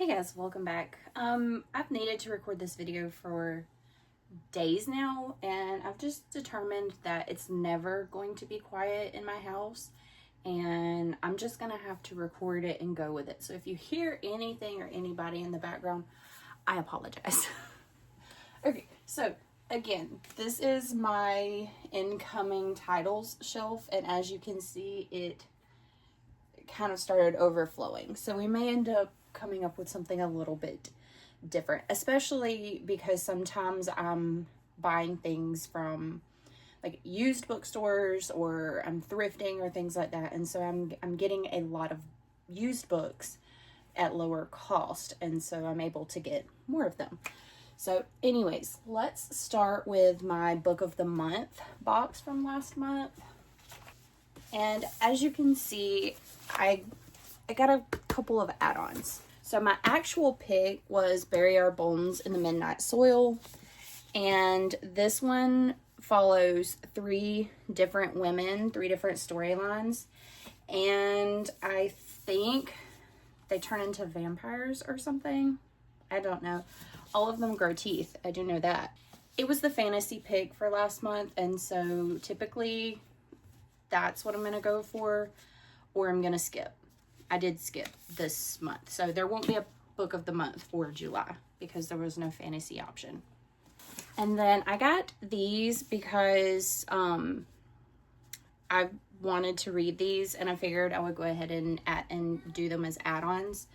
Hey guys, welcome back. I've needed to record this video for days now, and I've just determined that it's never going to be quiet in my house, and I'm just gonna have to record it and go with it. So if you hear anything or anybody in the background, I apologize. Okay, so again, this is my incoming titles shelf, and as you can see, it kind of started overflowing. So we may end up coming up with something a little bit different, especially because sometimes I'm buying things from like used bookstores, or I'm thrifting or things like that, and so I'm getting a lot of used books at lower cost, and so I'm able to get more of them. So anyways, let's start with my book of the month box from last month. And as you can see, I got a couple of add-ons. So my actual pick was Bury Our Bones in the Midnight Soil. And this one follows 3 different women, 3 different storylines. And I think they turn into vampires or something. I don't know. All of them grow teeth. I do know that. It was the fantasy pick for last month. And so typically that's what I'm going to go for, or I'm going to skip. I did skip this month, so there won't be a book of the month for July because there was no fantasy option. And then I got these because I wanted to read these, and I figured I would go ahead and do them as add-ons.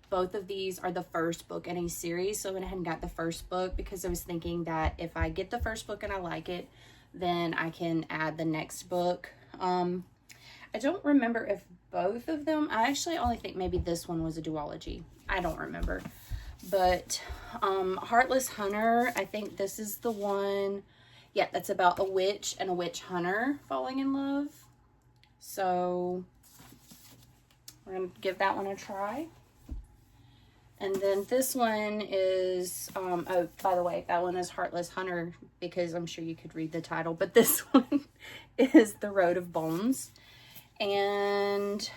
Both of these are the first book in a series, so I went ahead and got the first book because I was thinking that if I get the first book and I like it, then I can add the next book. I don't remember if both of them, I actually only think maybe this one was a duology. I don't remember. But Heartless Hunter, I think this is the one, yeah, that's about a witch and a witch hunter falling in love. So we're going to give that one a try. And then this one is, oh, by the way, that one is Heartless Hunter because I'm sure you could read the title, but this one is The Road of Bones. And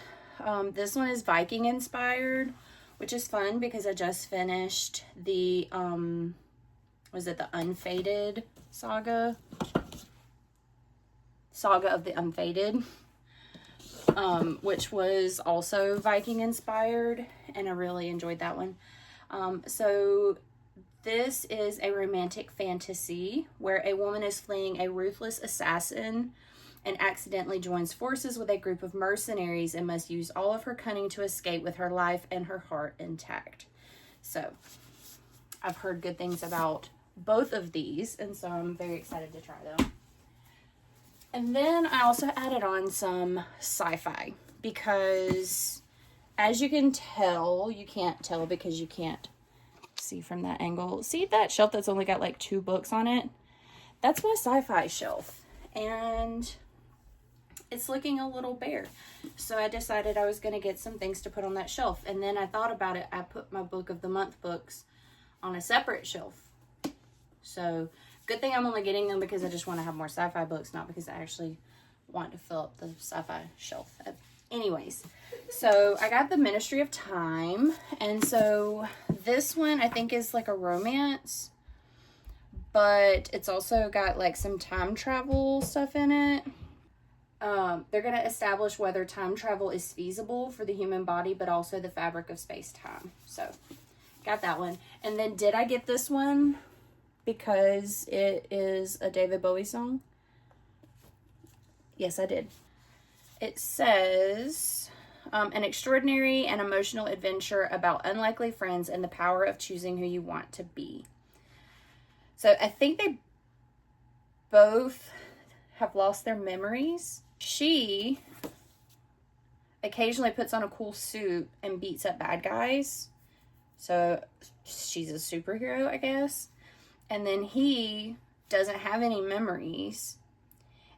this one is Viking inspired, which is fun because I just finished the, was it the Unfated saga? Saga of the Unfated, which was also Viking inspired, and I really enjoyed that one. So this is a romantic fantasy where a woman is fleeing a ruthless assassin and accidentally joins forces with a group of mercenaries and must use all of her cunning to escape with her life and her heart intact. So I've heard good things about both of these, and so I'm very excited to try them. And then I also added on some sci-fi because, as you can tell, you can't tell because you can't see from that angle. See that shelf that's only got like 2 books on it? That's my sci-fi shelf, and it's looking a little bare. So I decided I was going to get some things to put on that shelf, and then I thought about it. I put my book of the month books on a separate shelf. So good thing I'm only getting them because I just want to have more sci-fi books, not because I actually want to fill up the sci-fi shelf. Anyways, so I got the Ministry of Time, and so this one I think is like a romance, but it's also got like some time travel stuff in it. They're going to establish whether time travel is feasible for the human body, but also the fabric of space-time. So got that one. And then did I get this one because it is a David Bowie song? Yes, I did. It says, an extraordinary and emotional adventure about unlikely friends and the power of choosing who you want to be. So I think they both have lost their memories. She occasionally puts on a cool suit and beats up bad guys. So she's a superhero, I guess. And then he doesn't have any memories.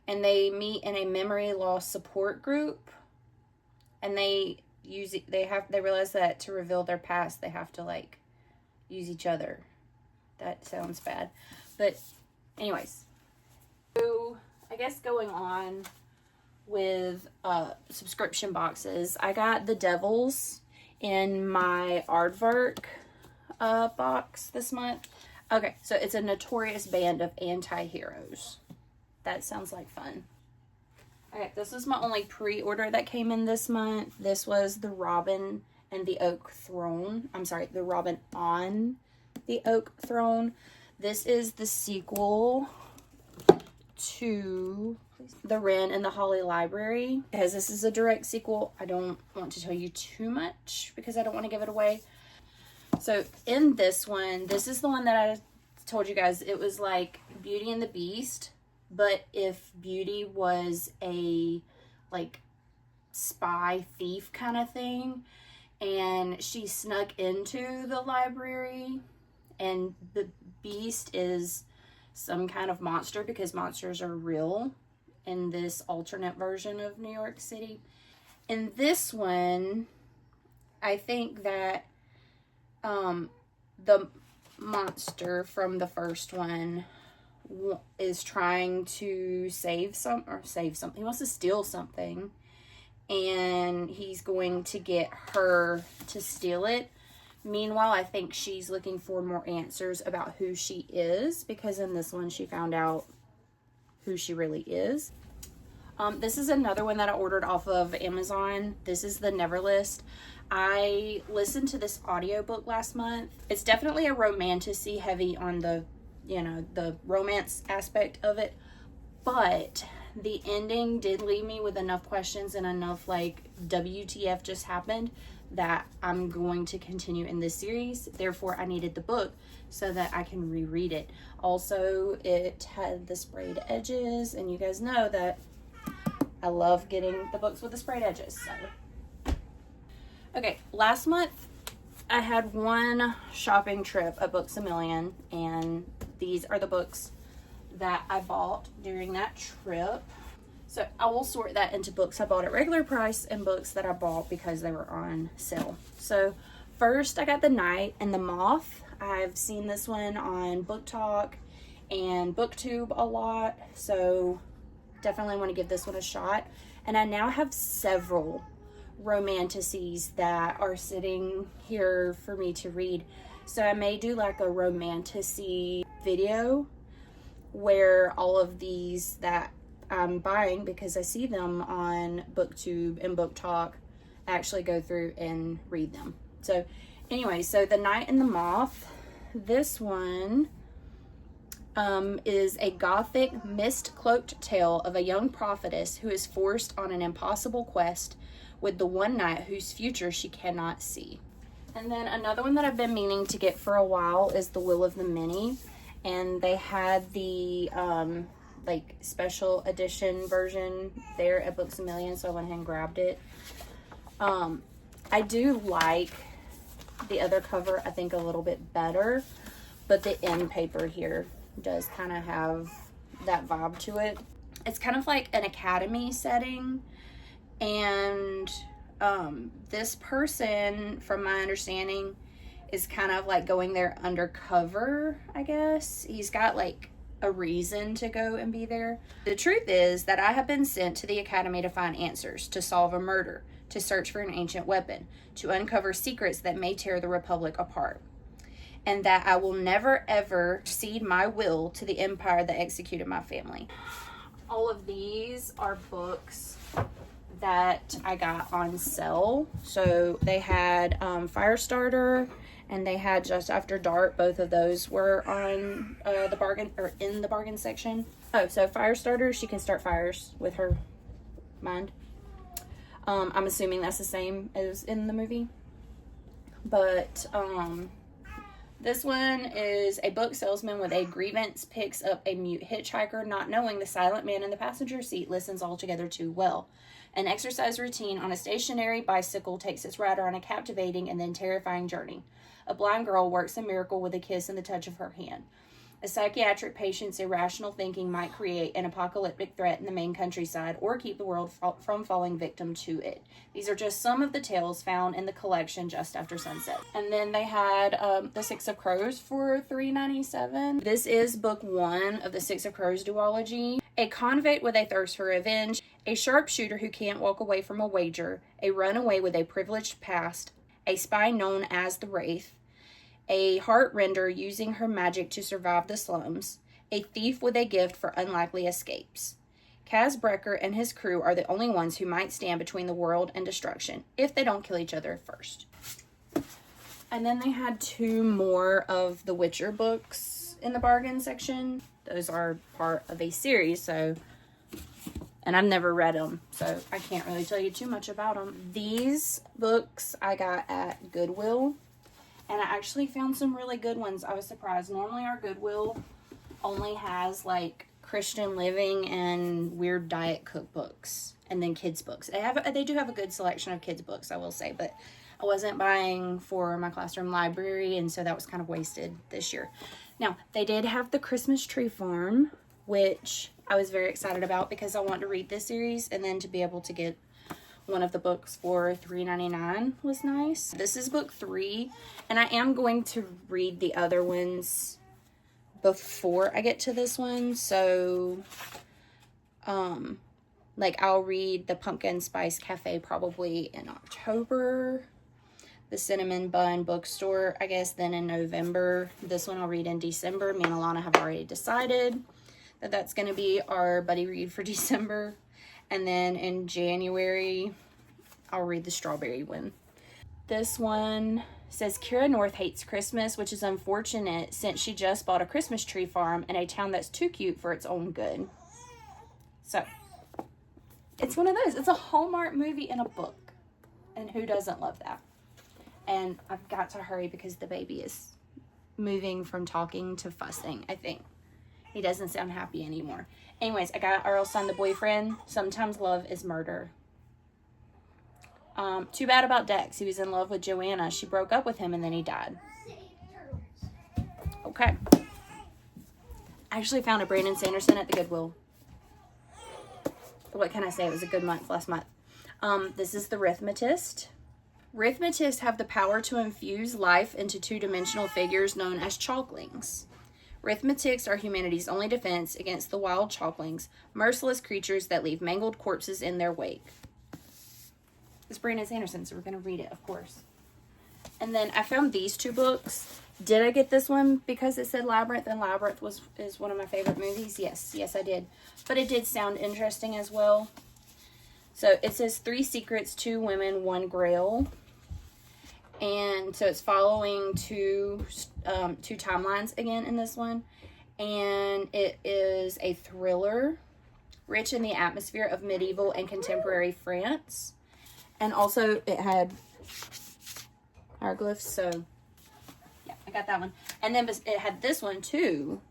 And they meet in a memory loss support group. And they realize that to reveal their past, they have to like use each other. That sounds bad. But anyways. So I guess going on with subscription boxes, I got The Devils in my aardvark box this month. Okay, so it's a Notorious Band of Anti-Heroes. That sounds like fun. Okay, this is my only pre-order that came in this month. This was The Robin and the Oak Throne. I'm sorry, The Robin on the Oak Throne. This is the sequel to The Wren and the Holly Library. Because this is a direct sequel, I don't want to tell you too much because I don't want to give it away. So in this one, this is the one that I told you guys, it was like Beauty and the Beast, but if Beauty was a like spy thief kind of thing, and she snuck into the library, and the Beast is some kind of monster because monsters are real in this alternate version of New York City. In this one, I think that the monster from the first one is trying to save something. He wants to steal something, and he's going to get her to steal it. Meanwhile, I think she's looking for more answers about who she is, because in this one she found out who she really is. This is another one that I ordered off of Amazon. This is the Neverlist. I listened to this audiobook last month. It's definitely a romantic-y, heavy on the, you know, the romance aspect of it. But the ending did leave me with enough questions and enough like WTF just happened that I'm going to continue in this series. Therefore, I needed the book so that I can reread it. Also, it had the sprayed edges, and you guys know that I love getting the books with the sprayed edges. So. Okay, last month I had one shopping trip at Books A Million, and these are the books that I bought during that trip. So I will sort that into books I bought at regular price and books that I bought because they were on sale. So first I got The Night and the Moth. I've seen this one on Book Talk and BookTube a lot, so definitely want to give this one a shot. And I now have several romantices that are sitting here for me to read. So I may do like a romanticy video where all of these that I'm buying, because I see them on BookTube and Book Talk, actually go through and read them. So anyway, so The Night and the Moth, this one is a gothic, mist-cloaked tale of a young prophetess who is forced on an impossible quest with the one knight whose future she cannot see. And then another one that I've been meaning to get for a while is The Will of the Many. And they had the like special edition version there at Books A Million, so I went ahead and grabbed it. I do like the other cover, I think, a little bit better, but the end paper here does kind of have that vibe to it. It's kind of like an academy setting, and this person, from my understanding, is kind of like going there undercover, I guess. He's got like a reason to go and be there. The truth is that I have been sent to the academy to find answers, to solve a murder, to search for an ancient weapon, to uncover secrets that may tear the Republic apart, and that I will never ever cede my will to the empire that executed my family. All of these are books that I got on sale. So they had Firestarter, and they had Just After Dark. Both of those were on the bargain, or in the bargain section. Oh, so Firestarter, she can start fires with her mind. I'm assuming that's the same as in the movie. But this one is a book salesman with a grievance picks up a mute hitchhiker, not knowing the silent man in the passenger seat listens altogether too well. An exercise routine on a stationary bicycle takes its rider on a captivating and then terrifying journey. A blind girl works a miracle with a kiss and the touch of her hand. A psychiatric patient's irrational thinking might create an apocalyptic threat in the main countryside or keep the world from falling victim to it. These are just some of the tales found in the collection Just After Sunset. And then they had The Six of Crows for $3.97. This is book 1 of the Six of Crows duology. A convict with a thirst for revenge, a sharpshooter who can't walk away from a wager, a runaway with a privileged past, a spy known as the Wraith, a heart-render using her magic to survive the slums, a thief with a gift for unlikely escapes. Kaz Brekker and his crew are the only ones who might stand between the world and destruction, if they don't kill each other first. And then they had 2 more of the Witcher books in the bargain section. Those are part of a series, so... And I've never read them, so I can't really tell you too much about them. These books I got at Goodwill, and I actually found some really good ones. I was surprised. Normally our Goodwill only has, like, Christian living and weird diet cookbooks, and then kids books. They do have a good selection of kids books, I will say, but I wasn't buying for my classroom library, and so that was kind of wasted this year. Now, they did have the Christmas Tree Farm, which I was very excited about because I wanted to read this series, and then to be able to get one of the books for $3.99 was nice. This is book 3, and I am going to read the other ones before I get to this one. So, like, I'll read the Pumpkin Spice Cafe probably in October. The Cinnamon Bun Bookstore, I guess, then in November. This one I'll read in December. Me and Alana have already decided that that's going to be our buddy read for December. And then in January, I'll read the Strawberry one. This one says Kira North hates Christmas, which is unfortunate since she just bought a Christmas tree farm in a town that's too cute for its own good. So, it's one of those. It's a Hallmark movie in a book. And who doesn't love that? And I've got to hurry because the baby is moving from talking to fussing, I think. He doesn't sound happy anymore. Anyways, I got R.L. Stine, The Boyfriend. Sometimes Love is Murder. Too bad about Dex. He was in love with Joanna. She broke up with him and then he died. Okay. I actually found a Brandon Sanderson at the Goodwill. What can I say? It was a good month last month. This is The Rhythmatist. Rhythmatists have the power to infuse life into 2-dimensional figures known as chalklings. Rhythmatics are humanity's only defense against the wild chalklings, merciless creatures that leave mangled corpses in their wake. It's Brandon Sanderson, so we're going to read it, of course. And then I found these 2 books. Did I get this one because it said Labyrinth, and Labyrinth is one of my favorite movies? Yes, I did. But it did sound interesting as well. So it says 3 Secrets, 2 Women, 1 Grail. And so it's following two timelines again in this one. And it is a thriller, rich in the atmosphere of medieval and contemporary France. And also it had hieroglyphs, so yeah, I got that one. And then it had this one too,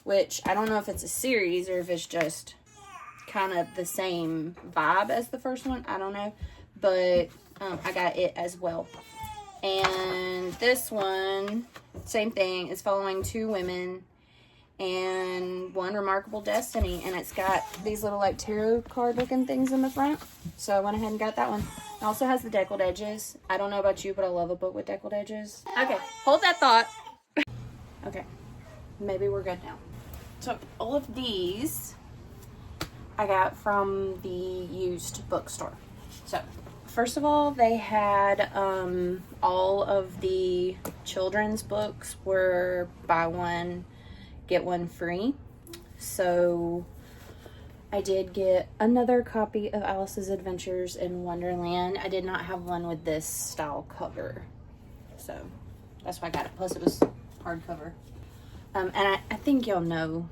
which I don't know if it's a series or if it's just kind of the same vibe as the first one. I don't know, but I got it as well. And this one, same thing, is following 2 women and 1 remarkable destiny, and it's got these little like tarot card looking things in the front, so I went ahead and got that one. It also has the deckled edges. I don't know about you, but I love a book with deckled edges. Okay, hold that thought. Okay, maybe we're good now. So all of these I got from the used bookstore. So first of all, they had all of the children's books were buy one get one free. So I did get another copy of Alice's Adventures in Wonderland. I did not have one with this style cover, so that's why I got it. Plus it was hardcover. And I think y'all know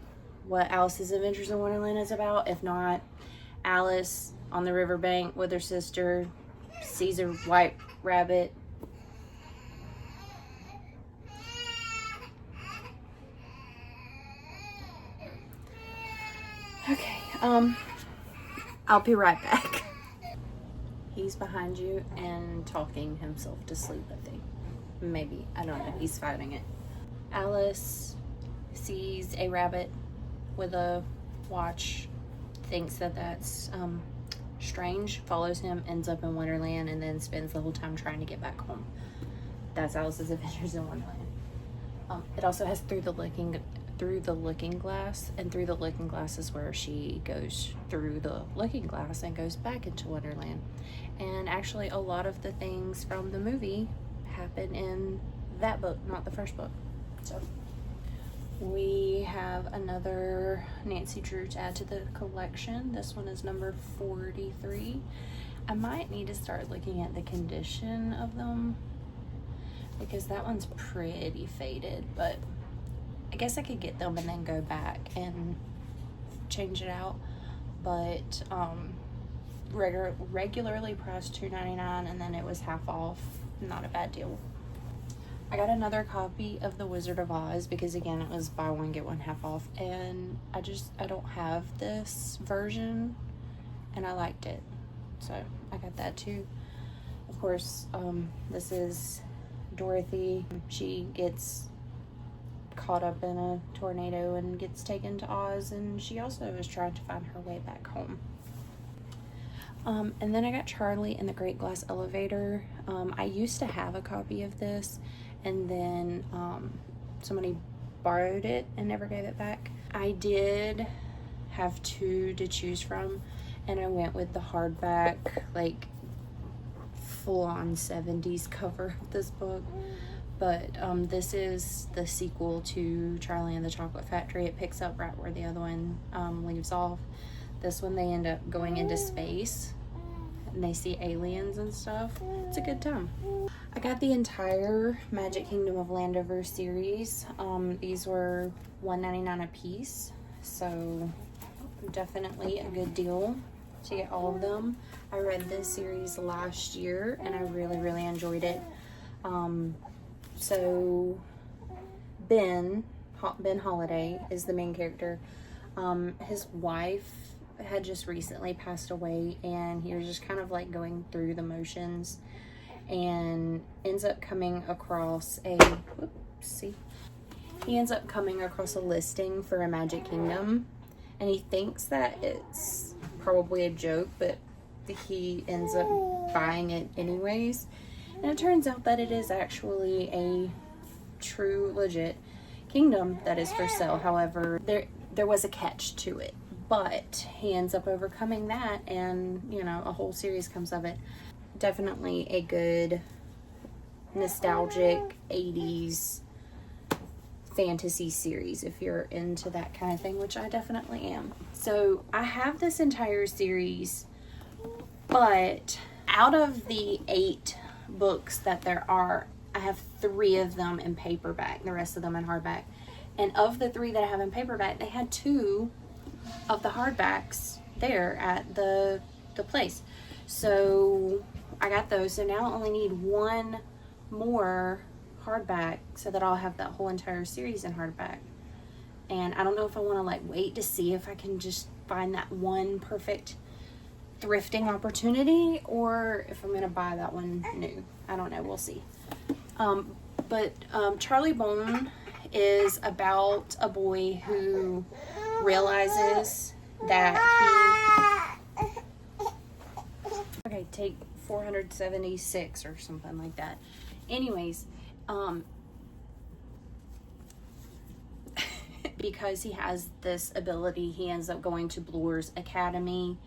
what Alice's Adventures in Wonderland is about. If not, Alice on the riverbank with her sister sees a white rabbit. Okay, I'll be right back. He's behind you and talking himself to sleep, I think. Maybe, I don't know, he's fighting it. Alice sees a rabbit with a watch, thinks that that's strange, follows him, ends up in Wonderland, and then spends the whole time trying to get back home. That's Alice's Adventures in Wonderland. It also has Through the Through the Looking Glass, and Through the Looking Glass is where she goes through the looking glass and goes back into Wonderland. And actually a lot of the things from the movie happen in that book, not the first book. So we have another Nancy Drew to add to the collection. This one is number 43. I might need to start looking at the condition of them because that one's pretty faded, but I guess I could get them and then go back and change it out. But regularly priced $2.99, and then it was half off. Not a bad deal. I got another copy of The Wizard of Oz because, again, it was buy one get one half off, and I don't have this version and I liked it, so I got that too. Of course, this is Dorothy. She gets caught up in a tornado and gets taken to Oz, and she also is trying to find her way back home. And then I got Charlie and the Great Glass Elevator. I used to have a copy of this, and then somebody borrowed it and never gave it back. I did have two to choose from, and I went with the hardback, like full-on 70s cover of this book. But this is the sequel to Charlie and the Chocolate Factory. It picks up right where the other one leaves off. This one they end up going into space and they see aliens and stuff. It's a good time. I got the entire Magic Kingdom of Landover series. These were $1.99 a piece, so definitely a good deal to get all of them. I read this series last year and I really enjoyed it. So Ben Holiday is the main character. His wife had just recently passed away, and he was just kind of like going through the motions, and ends up coming across a listing for a Magic Kingdom, and he thinks that it's probably a joke, but he ends up buying it anyways. And it turns out that it is actually a true, legit kingdom that is for sale. However, there was a catch to it. But he ends up overcoming that, and, you know, a whole series comes of it. Definitely a good, nostalgic 80s fantasy series if you're into that kind of thing, which I definitely am. So I have this entire series, but out of the 8 books that there are, I have 3 of them in paperback, the rest of them in hardback. And of the 3 that I have in paperback, they had 2 of the hardbacks there at the place. So I got those. So now I only need 1 more hardback so that I'll have that whole entire series in hardback. And I don't know if I want to like wait to see if I can just find that one perfect thrifting opportunity, or if I'm going to buy that one new. I don't know. We'll see. But Charlie Bone is about a boy who realizes that okay, take 476 or something like that. Anyways, because he has this ability, he ends up going to Bloor's Academy,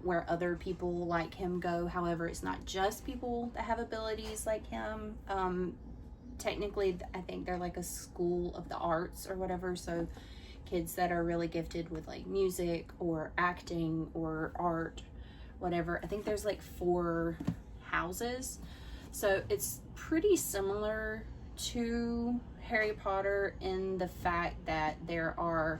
where other people like him go. However, it's not just people that have abilities like him. Technically, I think they're like a school of the arts or whatever, so kids that are really gifted with like music or acting or art, whatever. I think there's like 4 houses, so it's pretty similar to Harry Potter in the fact that there are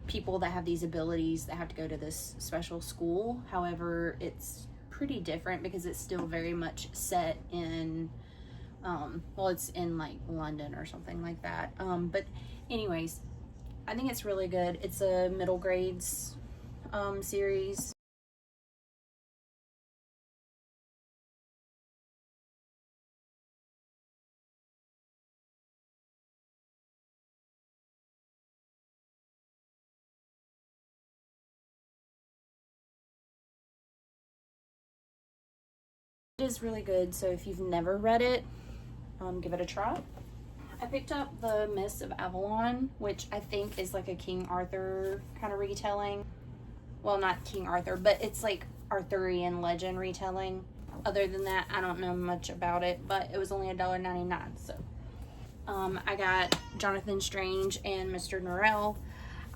people that have these abilities that have to go to this special school. However, it's pretty different because it's still very much set in well, it's in like London or something like that. But anyways, I think it's really good. It's a middle grades series. It is really good, so if you've never read it, give it a try. I picked up The Mists of Avalon, which I think is like a King Arthur kind of retelling. Well, not King Arthur, but it's like Arthurian legend retelling. Other than that, I don't know much about it, but it was only $1.99. So I got Jonathan Strange and Mr. Norrell.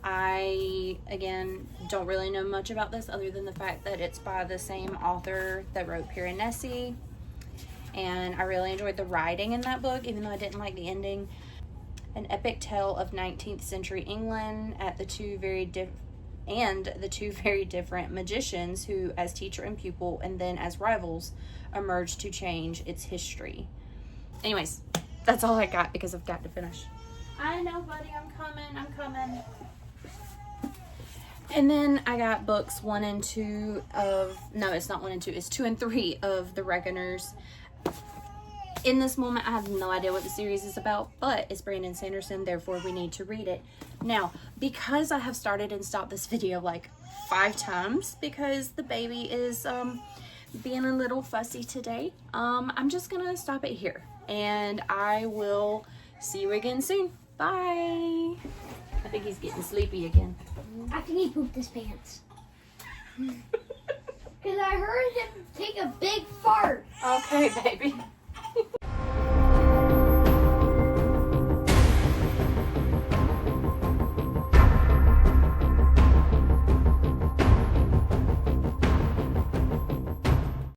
I, again, don't really know much about this other than the fact that it's by the same author that wrote Piranesi. And I really enjoyed the writing in that book, even though I didn't like the ending. An epic tale of 19th century England at the two very different magicians who, as teacher and pupil, and then as rivals, emerged to change its history. Anyways, that's all I got because I've got to finish. I know, buddy, I'm coming. And then I got books 1 and 2 of, no, it's not 1 and 2, it's 2 and 3 of The Reckoners. In this moment, I have no idea what the series is about, but it's Brandon Sanderson, therefore we need to read it. Now, because I have started and stopped this video like 5 times because the baby is being a little fussy today, I'm just gonna stop it here, and I will see you again soon. Bye. I think he's getting sleepy again. I think he pooped his pants. Because I heard him take a big fart. Okay, baby.